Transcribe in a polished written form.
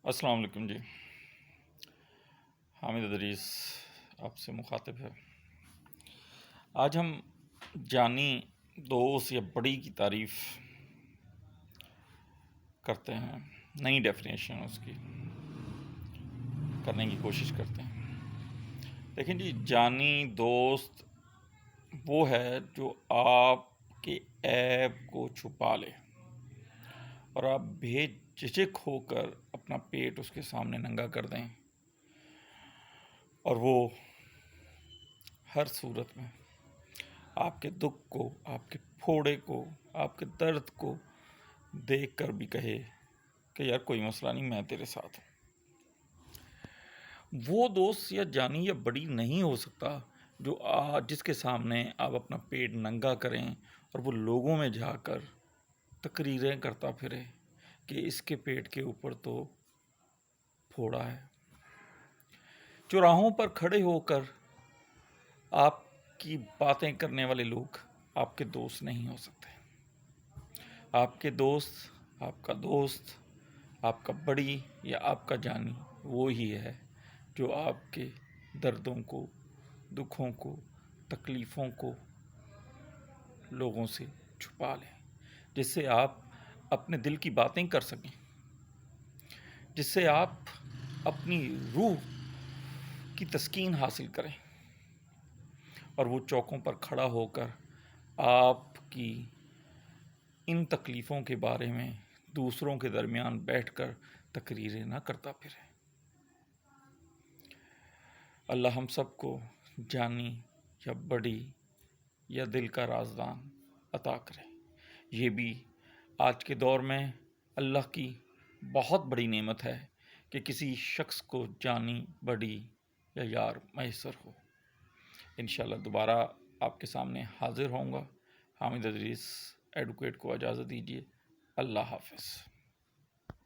السلام علیکم جی، حامد ادریس آپ سے مخاطب ہے۔ آج ہم جانی دوست یا بڑی کی تعریف کرتے ہیں، نئی ڈیفینیشن اس کی کرنے کی کوشش کرتے ہیں۔ دیکھیں جی، جانی دوست وہ ہے جو آپ کے عیب کو چھپا لے اور آپ بے جھجک ہو کر اپنا پیٹ اس کے سامنے ننگا کر دیں، اور وہ ہر صورت میں آپ کے دکھ کو، آپ کے پھوڑے کو، آپ کے درد کو دیکھ کر بھی کہے کہ یار کوئی مسئلہ نہیں، میں تیرے ساتھ ہوں۔ وہ دوست یا جانی یا بڑی نہیں ہو سکتا جو جس کے سامنے آپ اپنا پیٹ ننگا کریں اور وہ لوگوں میں جا کر تقریریں کرتا پھرے کہ اس کے پیٹ کے اوپر تو پھوڑا ہے۔ چوراہوں پر کھڑے ہو کر آپ کی باتیں کرنے والے لوگ آپ کے دوست نہیں ہو سکتے۔ آپ کے دوست، آپ کا دوست، آپ کا بڑی یا آپ کا جانی وہی ہے جو آپ کے دردوں کو، دکھوں کو، تکلیفوں کو لوگوں سے چھپا لیں، جس سے آپ اپنے دل کی باتیں کر سکیں، جس سے آپ اپنی روح کی تسکین حاصل کریں، اور وہ چوکوں پر کھڑا ہو کر آپ کی ان تکلیفوں کے بارے میں دوسروں کے درمیان بیٹھ کر تقریریں نہ کرتا پھرے۔ اللہ ہم سب کو جانی یا بڑی یا دل کا رازدان عطا کرے۔ یہ بھی آج کے دور میں اللہ کی بہت بڑی نعمت ہے کہ کسی شخص کو جانی، بڑی یا یار میسر ہو۔ انشاءاللہ دوبارہ آپ کے سامنے حاضر ہوں گا۔ حامد ادریس ایڈوکیٹ کو اجازت دیجیے۔ اللہ حافظ۔